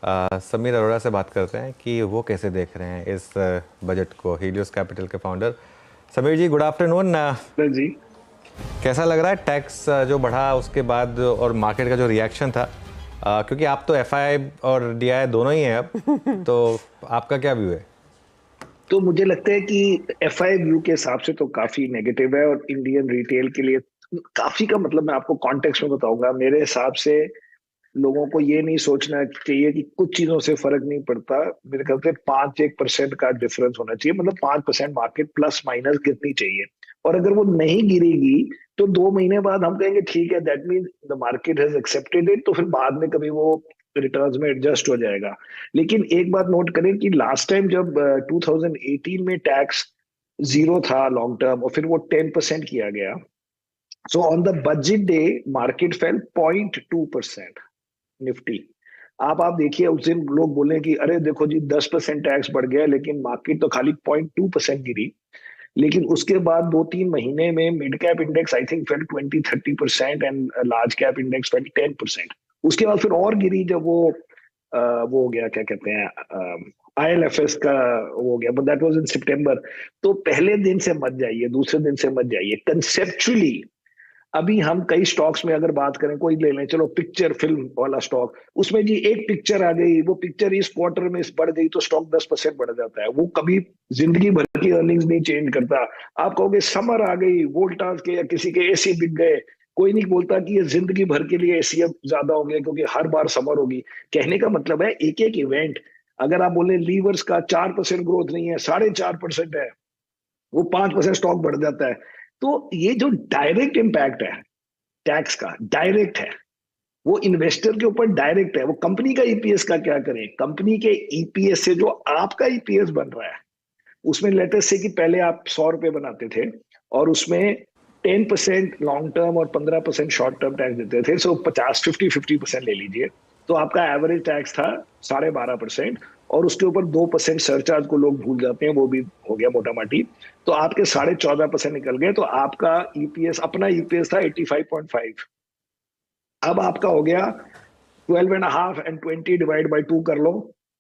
समीर अरोड़ा से बात करते हैं कि वो कैसे देख रहे हैं इस बजट को। हीलियोस कैपिटल के फाउंडर समीर जी, गुड आफ्टरनून। जी, कैसा लग रहा है टैक्स जो बढ़ा उसके बाद और मार्केट का जो रिएक्शन था, क्योंकि आप तो एफआई और डीआई दोनों ही हैं अब, तो आपका क्या व्यू है? तो मुझे लगता है कि एफआई व्यू के हिसाब से तो काफी नेगेटिव है और इंडियन रिटेल के लिए काफी का मतलब मैं आपको कॉन्टेक्स्ट में बताऊंगा। मेरे हिसाब से लोगों को ये नहीं सोचना चाहिए कि कुछ चीजों से फर्क नहीं पड़ता। मेरे ख्याल से 5-1% का डिफरेंस होना चाहिए, मतलब 5% मार्केट प्लस माइनस गिरनी चाहिए। और अगर वो नहीं गिरेगी तो 2 महीने बाद हम कहेंगे ठीक है, that mean the market has accepted it, तो फिर बाद में कभी वो रिटर्न्स में एडजस्ट हो जाएगा। लेकिन एक बात नोट करें कि लास्ट टाइम जब 2018 में टैक्स जीरो था लॉन्ग टर्म और फिर वो 10% किया गया, so on the budget day market fail 0.2%। Nifty आप देखिए, उस दिन लोग बोले कि अरे देखो जी 10% टैक्स बढ़ गया, लेकिन मार्केट तो खाली 0.2% गिरी। लेकिन उसके बाद 2-3 महीने में mid cap index I think fail 20-30% and large cap index fail 10%। उसके बाद फिर और गिरी जब वो हो गया, क्या कहते हैं, आईएलएफएस का वो हो गया, बट दैट वाज इन सितंबर। तो पहले दिन से मत जाइए, दूसरे दिन से मत जाइए। कंसेप्चुअली अभी हम कई स्टॉक्स में अगर बात करें, कोई ले लें, चलो पिक्चर फिल्म वाला स्टॉक, उसमें जी एक पिक्चर आ गई, वो पिक्चर इस क्वार्टर में इस बढ़ गई तो स्टॉक 10% बढ़ जाता है। वो कभी जिंदगी भर की अर्निंग्स नहीं चेंज करता। आप कहोगे समर आ गई, वोल्टास के या किसी के एसी बिक गए, कोई नहीं बोलता कि ये जिंदगी भर के लिए एसी अब ज्यादा हो गया क्योंकि हर बार समर होगी। कहने का मतलब है एक एक इवेंट, अगर आप बोले लीवर्स का 4% ग्रोथ नहीं है, 4.5% है, वो 5% स्टॉक बढ़ जाता है। तो ये जो डायरेक्ट इंपैक्ट है टैक्स का, डायरेक्ट है, वो इन्वेस्टर के ऊपर डायरेक्ट है। वो कंपनी का ईपीएस का क्या करें, कंपनी के ईपीएस से जो आपका ईपीएस बन रहा है उसमें लेटेस्ट से कि पहले आप 100 रुपए बनाते थे और उसमें 10% लॉन्ग टर्म और 15% शॉर्ट टर्म टैक्स देते थे। सो 50-50-50% ले लीजिए, तो आपका एवरेज टैक्स था 12.5%। और उसके ऊपर 2% सरचार्ज को लोग भूल जाते हैं, वो भी हो गया मोटा माटी। तो आपके 14.5% निकल गए, तो आपका ईपीएस, अपना ईपीएस था 85.5। अब आपका हो गया 12.5 एंड 20 डिवाइड बाई 2 कर लो,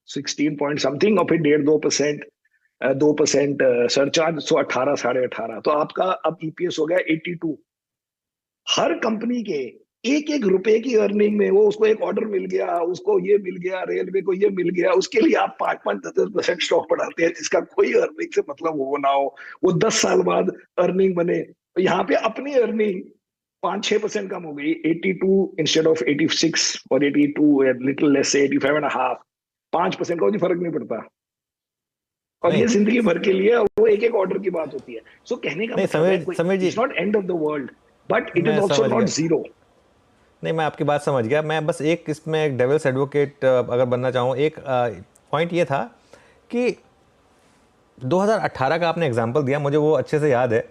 16 पॉइंट समथिंग, और फिर 1.5-2%, 2% सरचार्ज, सो 18, 18.5। तो आपका अब ईपीएस हो गया 82। हर कंपनी के एक एक रुपए की अर्निंग में वो उसको एक ऑर्डर मिल गया, उसको ये मिल गया, रेलवे को ये मिल गया, उसके लिए आप 5-5-10% स्टॉक बढ़ाते हैं जिसका कोई अर्निंग से मतलब हो ना हो, वो 10 साल बाद अर्निंग बने। यहाँ पे अपनी अर्निंग 5-6% कम हो गई, 82 इंस्टेड ऑफ 86, और 82 लिटिल लेस से 85.5, 5% का कोई फर्क नहीं पड़ता। और नहीं ये जिंदगी भर के लिए वो एक एक ऑर्डर की बात होती है। सो कहने का नहीं, मतलब है, समीर कोई Sameer ji, it's not end of the world, but it is मैं ऑल्सो समझ नॉट गया। जीरो। नहीं, मैं आपकी बात समझ गया। मैं बस एक इसमें एक डेविल्स एडवोकेट अगर बनना चाहूँ, एक पॉइंट ये था कि 2018 का आपने एग्जांपल दिया, मुझे वो अच्छे से याद है।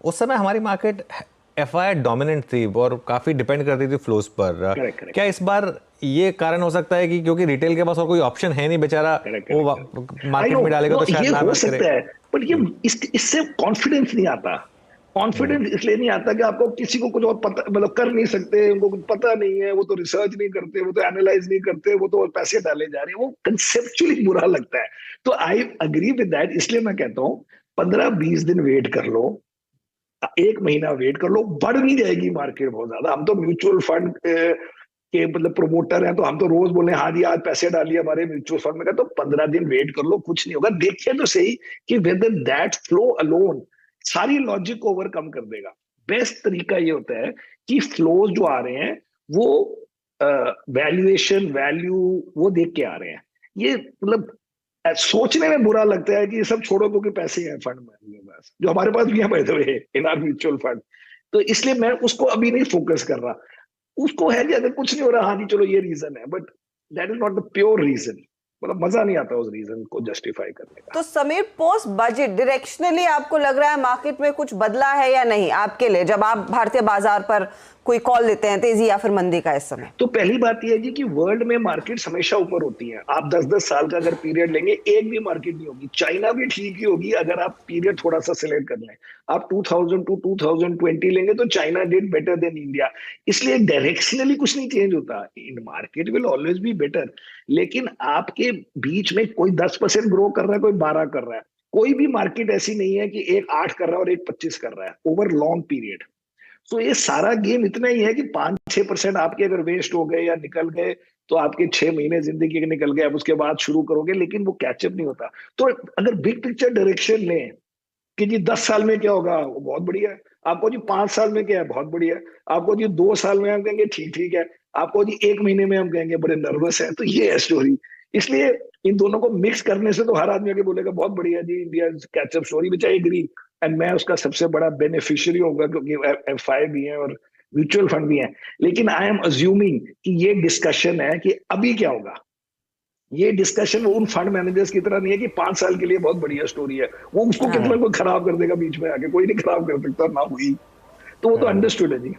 उस समय हमारी मार्केट एफआई डोमिनेंट थी और काफ़ी डिपेंड करती थी फ्लोज पर। करेक्ट करेक्ट क्या इस बार ये कारण हो सकता है कि क्योंकि रिटेल के पास और कोई ऑप्शन है नहीं, बेचारा करेक्ट वो करेक्ट। आई मार्केट नो, में डालेगा वो तो शायद ये ना हो मैच करे? सकता है, बट ये जी। इससे कॉन्फिडेंस नहीं आता। कॉन्फिडेंस इसलिए नहीं आता कि आपको किसी को कुछ और पता, मतलब कर नहीं सकते, उनको कुछ पता नहीं है, वो तो रिसर्च नहीं करते, वो तो एनालाइज नहीं करते, वो तो पैसे डाले जा रहे हैं, वो कंसेप्चुअली बुरा लगता है। तो आई अग्री विद दैट, इसलिए मैं कहता हूँ 15-20 दिन वेट कर लो, 1 महीना वेट कर लो, बढ़ नहीं जाएगी मार्केट बहुत ज्यादा। हम तो म्यूचुअल फंड के मतलब प्रोमोटर हैं, तो हम तो रोज बोले हाँ जी आज पैसे डालिए हमारे म्यूचुअल फंड में का, तो 15 दिन वेट कर लो, कुछ नहीं होगा। देखिए तो सही कि वेदर दैट फ्लो अलोन सारी लॉजिक को ओवरकम कर देगा। बेस्ट तरीका ये होता है कि फ्लोज जो आ रहे हैं वो वैल्यूएशन वैल्यू वो देख के आ रहे हैं। ये मतलब सोचने में बुरा लगता है कि ये सब छोड़ो क्योंकि पैसे हैं फंड में बस, जो हमारे पास भी है by the way in are mutual fund. तो इसलिए मैं उसको अभी नहीं फोकस कर रहा। उसको है कि अगर कुछ नहीं हो रहा, हाँ जी चलो ये रीजन है, but that is not the pure reason. मतलब मजा नहीं आता उस रीजन को जस्टिफाई करने का। तो समीर, पोस्ट बजट डायरेक्शनली आपको लग रहा है मार्केट में कुछ बदला है या नहीं आपके लिए, जब आप भारतीय बाजार पर कोई कॉल लेते हैं तेजी या फिर मंदी का इस समय? तो पहली बात यह है जी कि वर्ल्ड में मार्केट्स हमेशा ऊपर होती हैं। आप 10-10 साल का अगर पीरियड लेंगे, एक भी मार्केट नहीं होगी। चाइना भी ठीक ही होगी अगर आप पीरियड थोड़ा सा सिलेक्ट कर लें। आप 2000 टू 2020 लेंगे तो China did better than India. इसलिए डायरेक्शनली कुछ नहीं चेंज होता, इन market will always be better. लेकिन आपके बीच में कोई 10% ग्रो कर रहा है, कोई 12 कर रहा है। कोई भी मार्केट ऐसी नहीं है कि एक 8 कर रहा है और एक 25 कर रहा है ओवर लॉन्ग पीरियड। तो ये सारा गेम इतना ही है कि 5-6% आपके अगर वेस्ट हो गए या निकल गए तो आपके 6 महीने जिंदगी के निकल गए, अब उसके बाद शुरू करोगे, लेकिन वो कैचअप नहीं होता। तो अगर बिग पिक्चर डायरेक्शन लें कि जी 10 साल में क्या होगा, वो बहुत बढ़िया है। आपको जी 5 साल में क्या है, बहुत बढ़िया है। आपको जी 2 साल में हम कहेंगे ठीक ठीक है। आपको जी 1 महीने में हम कहेंगे बड़े नर्वस है। तो ये है स्टोरी। इसलिए इन दोनों को मिक्स करने से तो हर आदमी आके बोलेगा बहुत बढ़िया जी, India catch up story, which I agree. And मैं उसका सबसे बड़ा बेनिफिशियरी होगा क्योंकि एफआई भी है और म्यूचुअल फंड भी है। लेकिन आई एम अज्यूमिंग कि ये डिस्कशन है कि अभी क्या होगा। ये डिस्कशन उन फंड मैनेजर्स की तरह नहीं है कि 5 साल के लिए बहुत बढ़िया स्टोरी है, वो उसको कितना कोई खराब कर देगा बीच में आके, कोई नहीं खराब कर सकता ना हुई। तो वो तो अंडरस्टूड है जी।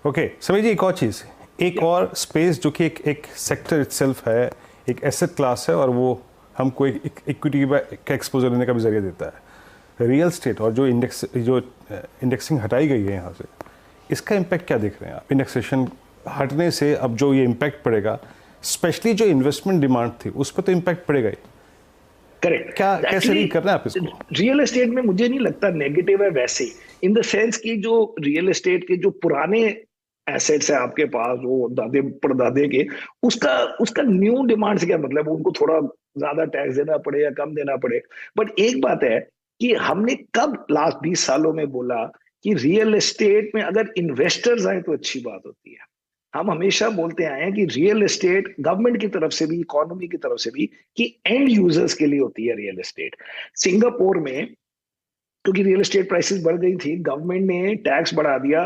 ओके समीर जी, एक और चीज़, एक और स्पेस जो कि एक सेक्टर इटसेल्फ है, एक एसेट क्लास है, और वो हमको एक इक्विटी का एक्सपोजर लेने का भी जरिया देता है, रियल स्टेट। और जो इंडेक्सिंग हटाई गई है यहाँ से, इसका इम्पैक्ट क्या देख रहे हैं आप? इंडेक्सेशन हटने से अब जो ये इम्पैक्ट पड़ेगा, स्पेशली जो इन्वेस्टमेंट डिमांड थी उस पर तो इम्पैक्ट पड़ेगा ही। करेक्ट। क्या कैसे रीड करना है आप इसको? रियल एस्टेट में मुझे नहीं लगता नेगेटिव है वैसे, इन द सेंस कि जो रियल एस्टेट के जो पुराने एसेट्स है आपके पास, वो दादे परदादे के, उसका उसका न्यू डिमांड से क्या मतलब, उनको थोड़ा ज्यादा टैक्स देना पड़े या कम देना पड़े। बट एक बात है कि हमने कब लास्ट 20 सालों में बोला कि रियल एस्टेट में अगर इन्वेस्टर्स आए तो अच्छी बात होती है। हम हमेशा बोलते आए हैं कि रियल एस्टेट गवर्नमेंट की तरफ से भी, इकोनॉमी की तरफ से भी, कि एंड यूजर्स के लिए होती है रियल एस्टेट। सिंगापुर में क्योंकि रियल एस्टेट प्राइसेस बढ़ गई थी, गवर्नमेंट ने टैक्स बढ़ा दिया,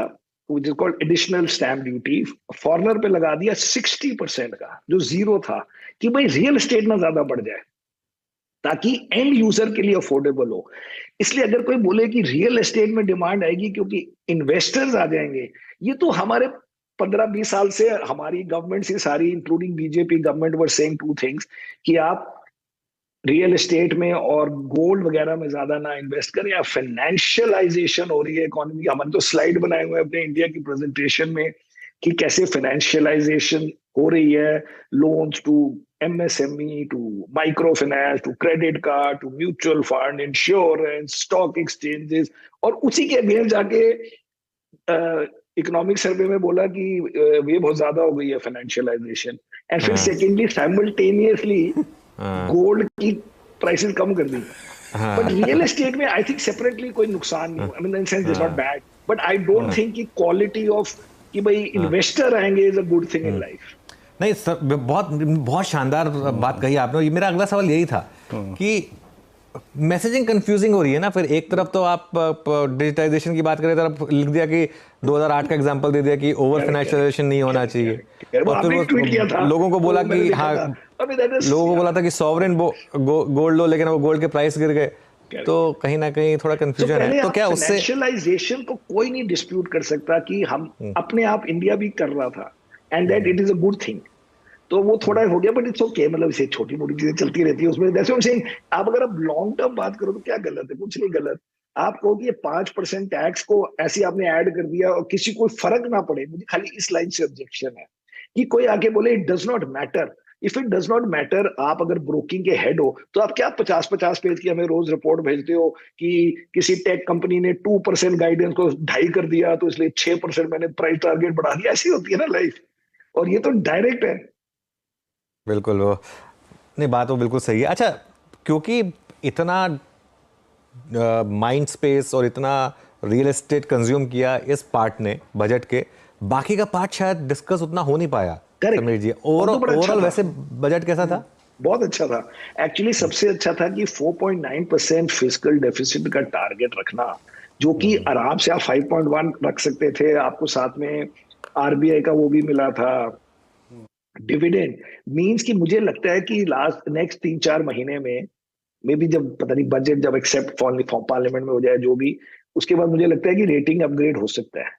which is called additional stamp duty, foreigner पे लगा दिया 60% का, जो जीरो था, कि भाई रियल एस्टेट ना ज्यादा बढ़ जाए ताकि एंड यूजर के लिए अफोर्डेबल हो। इसलिए अगर कोई बोले कि रियल एस्टेट में डिमांड आएगी क्योंकि इन्वेस्टर्स आ जाएंगे, ये तो हमारे 15-20 साल से हमारी गवर्नमेंट से सारी, including BJP government, were saying two things कि आप रियल एस्टेट में और गोल्ड वगैरह में ज्यादा ना इन्वेस्ट करें, या फाइनेंशियलाइजेशन हो रही है इकोनॉमी। हमारे तो स्लाइड बनाए हुए हैं अपने इंडिया की प्रेजेंटेशन में कि कैसे फाइनेंशियलाइजेशन हो रही है, loans to MSME, to micro finance, to credit card, to mutual fund, insurance, stock exchanges. और उसी के अगेंस्ट जाके इकोनॉमिक सर्वे में बोला कि ये बहुत ज्यादा हो गई है फाइनेंशियलाइजेशन। एंड फिर सेकेंडली साइमल्टेनियसली गोल्ड की प्राइसेस कम कर दी। बट रियल एस्टेट में आई थिंक सेपरेटली कोई नुकसान नहीं हुआ, I mean in sense it's not bad, but I don't think कि क्वालिटी ऑफ कि भाई इन्वेस्टर आएंगे is a good thing in life. नहीं सर, बहुत बहुत शानदार बात कही आपने। मेरा अगला सवाल यही था कि मैसेजिंग कंफ्यूजिंग हो रही है ना। फिर एक तरफ तो आप डिजिटाइजेशन की बात करें, तरफ लिख दिया कि 2008 का एग्जांपल दे दिया कि ओवर फाइनेंशियलाइजेशन नहीं होना चाहिए, और फिर वो लोगों को बोला कि हाँ, लोगों को बोला था कि सॉवरेन गोल्ड लो, लेकिन वो गोल्ड के प्राइस गिर गए। तो कहीं ना कहीं थोड़ा कंफ्यूजन है। तो क्या उससे फाइनेंशियलाइजेशन को कोई नहीं डिस्प्यूट कर सकता कि हम अपने आप, इंडिया भी कर रहा था, and that it is a good thing. तो वो थोड़ा हो गया, बट इट्स ओके, मतलब इसे छोटी मोटी चीजें चलती रहती है उसमें। That's what I am saying. आप अगर आप लॉन्ग टर्म बात करो तो क्या गलत है? कुछ नहीं गलत। आप कहो कि ये 5% टैक्स को ऐसे आपने ऐड कर दिया और किसी को फर्क ना पड़े, मुझे खाली इस लाइन से ऑब्जेक्शन है कि कोई आके बोले it does not matter. If it does not matter, आप अगर ब्रोकिंग के हेड हो तो आप क्या 50-50 पेज की हमें रोज रिपोर्ट भेजते हो कि किसी टेक कंपनी ने 2% गाइडेंस को 2.5 कर दिया तो इसलिए 6% मैंने प्राइस टारगेट बढ़ा दिया। ऐसी होती है ना लाइफ, और ये तो डायरेक्ट है। बिल्कुल वो नहीं, बात वो बिल्कुल सही है। अच्छा, क्योंकि इतना माइंड स्पेस और इतना रियल एस्टेट कंज्यूम किया इस पार्ट ने बजट के, बाकी का पार्ट शायद डिस्कस उतना हो नहीं पाया। समीर जी, ओवरऑल वैसे बजट कैसा था? बहुत अच्छा था एक्चुअली। सबसे अच्छा था कि 4.9% फिस्कल डेफिसिट का टारगेट रखना, जो कि आराम से आप 5.1 रख सकते थे। आपको साथ में आरबीआई का वो भी मिला था, डिविडेंड। मींस कि मुझे लगता है कि लास्ट नेक्स्ट 3-4 महीने में, मे बी जब पता नहीं बजट जब एक्सेप्ट पार्लियामेंट में हो जाए जो भी, उसके बाद मुझे लगता है कि रेटिंग अपग्रेड हो सकता है।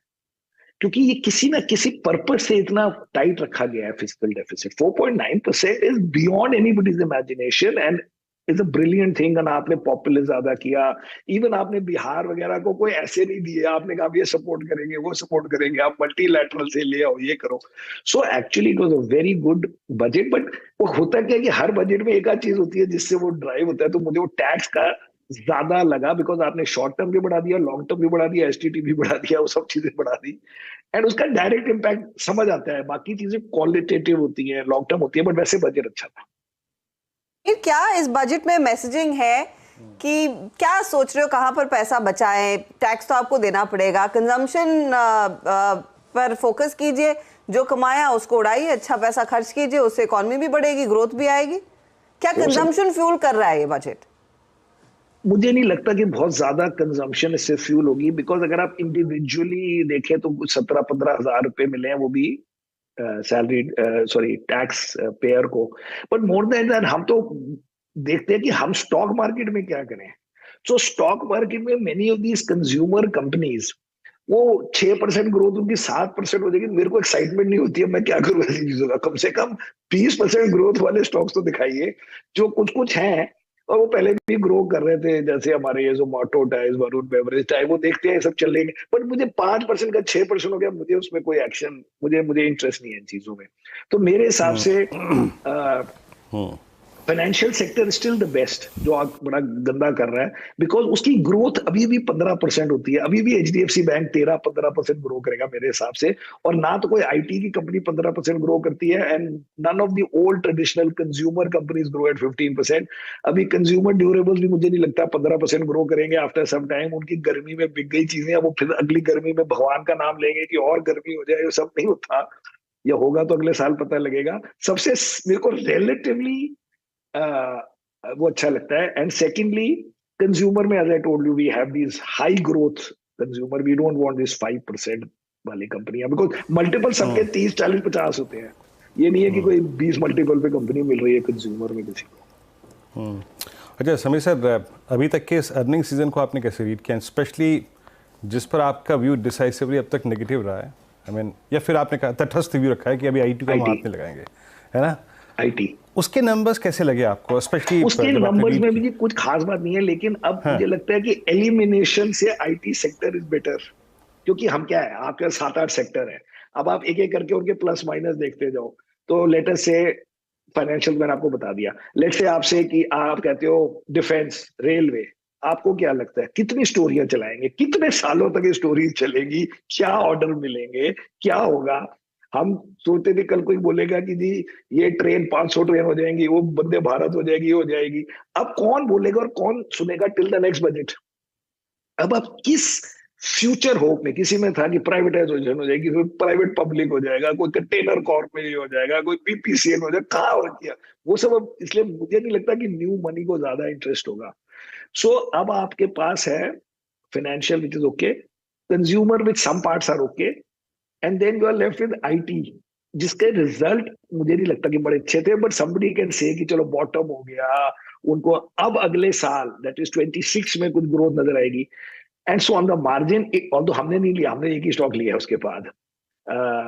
क्योंकि ये किसी ना किसी पर्पस से इतना टाइट रखा गया है physical deficit. 4.9% is beyond anybody's imagination and is a brilliant thing. और आपने पॉपुलर ज्यादा किया, इवन आपने बिहार वगैरह को कोई ऐसे नहीं दिए, आपने कहा ये सपोर्ट करेंगे वो सपोर्ट करेंगे, आप मल्टीलैटरल से ले आओ ये करो। So actually it was a very good budget. But वो होता क्या है कि हर बजट में एक आध चीज होती है जिससे वो ड्राइव होता है। तो मुझे वो टैक्स का ज्यादा लगा, बिकॉज आपने शॉर्ट टर्म भी बढ़ा दिया, लॉन्ग टर्म भी बढ़ा दिया, एसटीटी भी बढ़ा दिया, वो सब चीजें बढ़ा दी। एंड उसका डायरेक्ट इम्पैक्ट समझ आता है। बाकी चीजें क्वालिटेटिव होती है, लॉन्ग टर्म होती है, बट वैसे बजट अच्छा था। फिर क्या इस बजट में मैसेजिंग है कि क्या सोच रहे हो, कहाँ पर पैसा बचाएं? टैक्स तो आपको देना पड़ेगा, कंजम्पशन पर फोकस कीजिए, जो कमाया उसको उड़ाइए, अच्छा पैसा खर्च कीजिए, उससे इकोनॉमी भी बढ़ेगी, ग्रोथ भी आएगी। क्या कंजम्पशन फ्यूल कर रहा है ये बजट? मुझे नहीं लगता कि बहुत ज्यादा कंजम्पशन इससे फ्यूल होगी, बिकॉज अगर आप इंडिविजुअली देखें तो कुछ 17-15 हजार रुपए मिले हैं वो भी सैलरी सॉरी टैक्स पेयर को। बट मोर देन दैट हम तो देखते हैं कि हम स्टॉक मार्केट में क्या करें। सो स्टॉक मार्केट में many of these consumer companies, वो 6% ग्रोथ उनकी 7% हो जाएगी, मेरे को एक्साइटमेंट नहीं होती है, मैं क्या करूं ऐसी चीजों का। कम से कम 20% ग्रोथ वाले स्टॉक्स तो दिखाइए, जो कुछ कुछ हैं और वो पहले भी ग्रो कर रहे थे, जैसे हमारे ये Zomato type, Varun beverage type, वो देखते हैं सब चलेंगे। बट मुझे 5% का 6% हो गया, मुझे उसमें कोई एक्शन, मुझे इंटरेस्ट नहीं है इन चीजों में। तो मेरे हिसाब से financial sector still the best, जो आप बड़ा गंदा कर रहा है, बिकॉज उसकी ग्रोथ अभी भी 15% होती है। अभी भी एचडीएफसी बैंक 13-15% ग्रो करेगा मेरे हिसाब से, और ना तो कोई आईटी की कंपनी 15% ग्रो करती है, and none of the old traditional consumer companies grow at 15%। अभी कंज्यूमर ड्यूरेबल्स भी मुझे नहीं लगता 15% ग्रो करेंगे आफ्टर सम टाइम। उनकी गर्मी में बिक गई चीजें, अब वो फिर अगली गर्मी में भगवान का नाम लेंगे कि और गर्मी हो जाए, वो सब नहीं होता, या होगा तो अगले साल पता लगेगा। सबसे मेरे को रिलेटिवली वो अच्छा लगता है। एंड सेकेंडली, कंज्यूमर में, as I told you, we have these high growth consumer, we don't want this 5% वाली कंपनियां, बिकॉज मल्टीपल सबके 30, 40, 50 होते हैं। ये नहीं है कि कोई 20 मल्टीपल पे कंपनी मिल रही है कंज्यूमर में किसी को। अच्छा समीर सर, अभी तक के इस अर्निंग सीजन को आपने कैसे रीड किया, स्पेशली जिस पर आपका व्यू डिसाइसिवली अब तक नेगेटिव रहा है? आई मीन, या फिर आपने कहा तटस्थ व्यू रखा है कि अभी आईटी को हम हाथ में लगाएंगे, है ना? आईटी, उसके नंबर्स कैसे लगे आपको? स्पेशली उसके नंबर्स में भी कुछ खास बात नहीं है, लेकिन अब मुझे लगता है कि एलिमिनेशन से आईटी सेक्टर इज बेटर। क्योंकि हम क्या है, आपके 7-8 सेक्टर है, अब आप एक एक करके उनके प्लस माइनस देखते जाओ। तो लेटर से फाइनेंशियल मैंने आपको बता दिया, लेट से आपसे कि आप कहते हो डिफेंस, रेलवे, आपको क्या लगता है कितनी स्टोरियां चलाएंगे, कितने सालों तक ये स्टोरी चलेगी, क्या ऑर्डर मिलेंगे, क्या होगा? हम सोचते थे कल कोई बोलेगा कि जी ये ट्रेन 500 ट्रेन हो जाएंगी, वो वंदे भारत हो जाएगी, हो जाएगी। अब कौन बोलेगा और कौन सुनेगा टिल द नेक्स्ट बजट? अब आप किस फ्यूचर होप में, किसी में था कि प्राइवेटाइजेशन हो जाएगी, फिर प्राइवेट पब्लिक हो जाएगा, कोई कंटेनर कॉर्प में हो जाएगा, कोई पीपीसीएल हो जाएगा, कहाँ हो किया वो सब। अब इसलिए मुझे नहीं लगता कि न्यू मनी को ज्यादा इंटरेस्ट होगा। सो अब आपके पास है financial which is okay, consumer which some parts are okay, and then you are left with IT, जिसके रिजल्ट मुझे नहीं लगता कि बड़े अच्छे थे, बट समबडी कैन से कि चलो बॉटम हो गया उनको, अब अगले साल दैट इज 26 में कुछ ग्रोथ नजर आएगी। And so on the margin, although हमने नहीं लिया, हमने एक ही स्टॉक लिया है उसके बाद,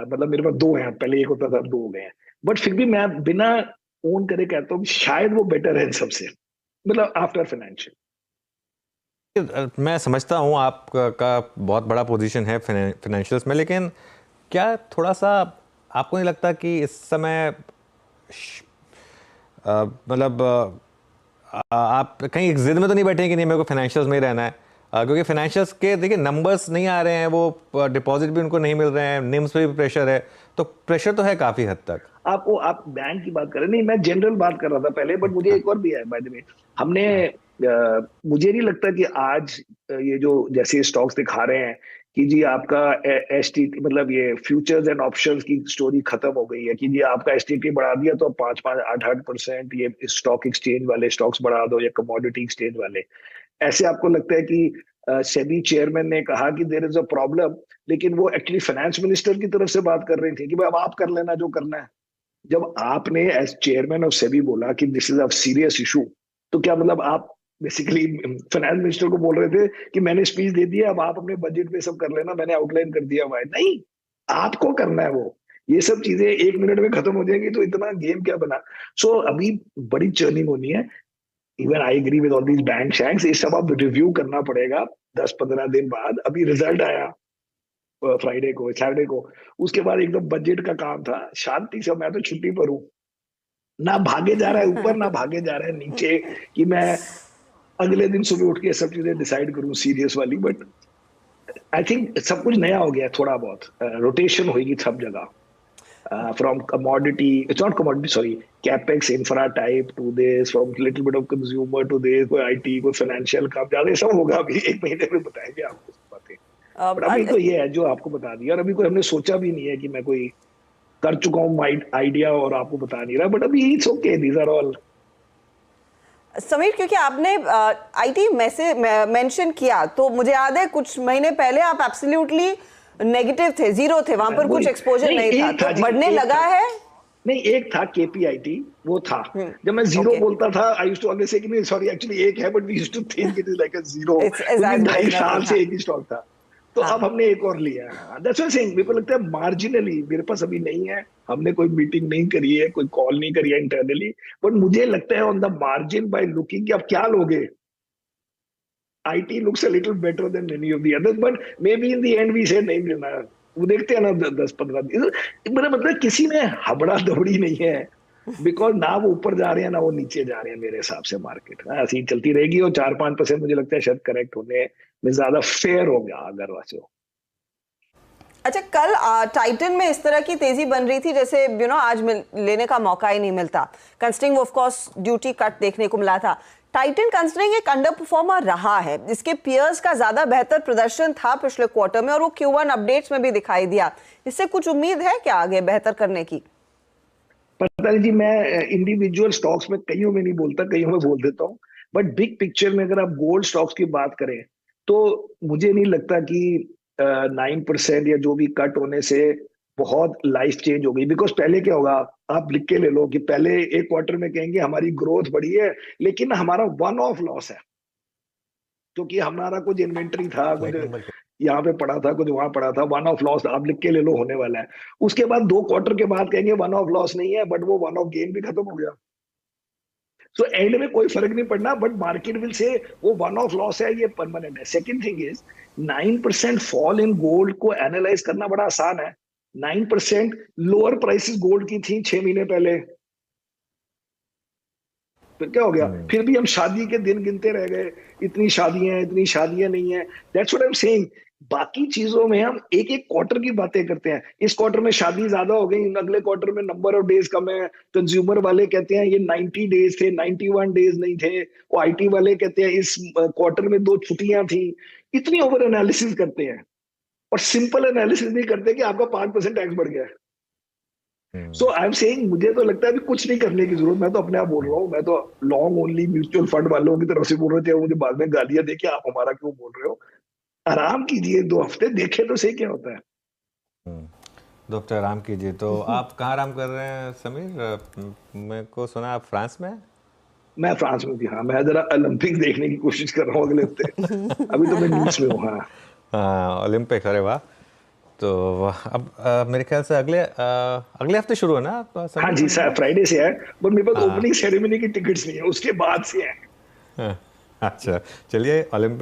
मतलब मेरे पास 2 हैं, पहले एक होता था, 2 हो गए हैं, बट फिर भी मैं बिना ओन करे कहता हूँ शायद वो बेटर है सबसे, मतलब आफ्टर फाइनेंशियल। मैं समझता हूँ आपका बहुत बड़ा पोजीशन है फाइनेंशियल्स में, लेकिन क्या थोड़ा सा आपको नहीं लगता कि इस समय मतलब आप कहीं जिद में तो नहीं बैठे कि नहीं मेरे को फाइनेंशियल्स में ही रहना है? क्योंकि फाइनेंशियल्स के देखिए नंबर्स नहीं आ रहे हैं, वो डिपॉजिट भी उनको नहीं मिल रहे हैं, निम्स पे भी प्रेशर है, तो प्रेशर तो है काफी हद तक। आप बैंक की बात कर रहे, नहीं मैं जनरल बात कर रहा था पहले, बट मुझे एक और भी है बाय द वे। हमने मुझे नहीं लगता कि आज ये जो जैसे स्टॉक्स दिखा रहे हैं कि जी आपका एसटीटी, मतलब ये फ्यूचर्स एंड ऑप्शंस की स्टोरी खत्म हो गई है कि जी आपका एसटीटी बढ़ा दिया तो 5-5, 8-8% ये स्टॉक एक्सचेंज वाले स्टॉक्स बढ़ा दो या कमोडिटी एक्सचेंज वाले। ऐसे आपको लगता है कि सेबी चेयरमैन ने कहा कि देयर इज अ प्रॉब्लम, लेकिन वो एक्चुअली फाइनेंस मिनिस्टर की तरफ से बात कर रही थी कि भाई अब आप कर लेना जो करना है। जब आपने एज चेयरमैन ऑफ सेबी बोला कि this is a serious issue, तो क्या मतलब आप बेसिकली फाइनेंस मिनिस्टर को बोल रहे थे कि मैंने स्पीच दे दी है, अब आप अपने बजट में सब कर लेना, मैंने आउटलाइन कर दिया हुआ है? नहीं, आपको करना है वो। ये सब चीजें 1 मिनट में खत्म हो जाएंगी तो इतना गेम क्या बना। सो अभी बड़ी चर्निंग होनी है। Even I agree with all these bank shanks, ये सब अब रिव्यू करना पड़ेगा 10-15 दिन बाद। अभी रिजल्ट आया फ्राइडे को, सैटरडे को, उसके बाद एकदम बजट का काम था, शांति से। मैं तो छुट्टी पर हूँ, ना भागे जा रहा है ऊपर ना भागे जा रहा है नीचे कि मैं अगले दिन सुबह उठ के सब चीजें डिसाइड करूं सीरियस वाली। बट आई थिंक सब कुछ नया हो गया, थोड़ा बहुत रोटेशन होगी सब जगह, from commodity, it's not commodity, sorry, capex infra type to this, from little bit of consumer to this, कोई IT, कोई financial काम, ज्यादा सब होगा। अभी 1 महीने में बताएंगे आपको सब बातें। पर अभी तो ये है जो आपको बता दिया, और अभी कोई हमने सोचा भी नहीं है कि मैं कोई कर चुका हूँ आइडिया और आपको बता नहीं रहा, बट अभी it's okay, these are all. Sameer, क्योंकि आपने आईटी मेंशन किया तो मुझे याद है कुछ महीने पहले आप एब्सोल्युटली नेगेटिव थे, जीरो थे, वहां पर कुछ एक्सपोजर नहीं था, तो बढ़ने लगा है। नहीं, एक था KPIT, वो था। जब मैं जीरो बोलता था, I used to always say कि नहीं सॉरी एक्चुअली एक है, but we used to think it is like a zero. 2.5 साल से एक ही स्टॉक था, तो अब हमने एक और लिया है। दैट्स व्हाई सेइंग, मेरे को लगता है मार्जिनली, मेरे पास अभी नहीं है, हमने कोई मीटिंग नहीं करी है, कोई कॉल नहीं करी है इंटरनली, बट मुझे लगता है on the margin by looking कि आप क्या लोगे, IT looks a little better than many of the others, but maybe in the end we say नहीं लेना। वो देखते हैं ना 10-15 दिन। मेरा मतलब किसी में हबड़ा दबड़ी नहीं है, बिकॉज ना वो ऊपर जा रहे हैं ना वो नीचे जा रहे हैं। मेरे हिसाब से मार्केट ऐसी चलती रहेगी, और 4-5% मुझे लगता है शायद करेक्ट होने में ज्यादा फेयर होगा अगर वैसे हो। अच्छा, कल टाइटन में इस तरह की तेजी बन रही थी जैसे आज लेने का मौका ही नहीं मिलता, considering of course duty cut देखने को मिला था। टाइटन कंसिडरिंग एक अंडर परफॉर्मर रहा है, इसके पियर्स का ज्यादा बेहतर प्रदर्शन था पिछले क्वार्टर में, और वो Q1 अपडेट्स में भी दिखाई दिया। इससे कुछ उम्मीद है क्या आगे बेहतर करने की? पता नहीं जी, मैं इंडिविजुअल स्टॉक्स में कईयों में नहीं बोलता, कईयों में बोल देता हूँ, बट बिग पिक्चर में अगर आप गोल्ड स्टॉक्स की बात करें तो मुझे नहीं लगता कि 9% या जो भी कट होने से बहुत लाइफ चेंज हो गई। बिकॉज पहले क्या होगा, आप लिख के ले लो कि पहले एक क्वार्टर में कहेंगे हमारी ग्रोथ बढ़ी है, लेकिन हमारा वन ऑफ लॉस है, क्योंकि हमारा कुछ इन्वेंट्री था, कुछ यहाँ पे पड़ा था, कुछ वहां पड़ा था, वन ऑफ लॉस आप लिख के ले लो होने वाला है। उसके बाद 2 क्वार्टर के बाद कहेंगे वन ऑफ लॉस नहीं है, बट वो वन ऑफ गेन भी खत्म हो गया। सो एंड में कोई फर्क नहीं पड़ना, बट मार्केट विल से वो वन ऑफ लॉस है, ये परमानेंट है। Second thing is 9% fall in gold को एनालाइज करना बड़ा आसान है। 9% लोअर प्राइसेस गोल्ड की थी 6 महीने पहले, फिर क्या हो गया, फिर भी हम शादी के दिन गिनते रह गए, इतनी शादियां नहीं है। That's what I am saying. बाकी चीजों में हम एक एक क्वार्टर की बातें करते हैं, इस क्वार्टर में शादी ज्यादा हो गई, अगले क्वार्टर में नंबर ऑफ डेज कम है। कंज्यूमर वाले कहते हैं ये 90 डेज थे, 91 डेज नहीं थे। वो IT वाले कहते हैं इस क्वार्टर में 2 छुट्टियां थी। इतनी ओवर एनालिसिस करते हैं, और सिंपल एनालिसिस नहीं करते कि आपका 5% टैक्स बढ़ गया है। सो आई एम सेइंग, मुझे तो लगता है अभी कुछ नहीं करने की जरूरत। मैं तो अपने आप बोल रहा हूँ, मैं तो लॉन्ग ओनली म्यूचुअल फंड वालों की तरफ से बोल रहे थे, मुझे बाद में गालियां देके आप हमारा क्यों बोल रहे हो। आराम कीजिए, 2 हफ्ते देखे तो सही क्या होता है। 2 हफ्ते आराम कीजिए। तो आप कहाँ आराम कर रहे हैं समीर? मेरे को सुना आप फ्रांस में? मैं फ्रांस में थी, हाँ। मैं जरा ओलंपिक देखने की कोशिश कर रहा हूँ अगले हफ्ते। अभी तो मैं नीस में हूँ। हाँ, ओलंपिक, अरे वाह। तो अब मेरे ख्याल से अगले हफ्ते शुरू है ना? हाँ जी सर, फ्राइडे से है, बट मेरे पास ओपनिंग सेरेमनी की टिकट्स नहीं है, उसके बाद से है। अच्छा, चलिए ओलंपिक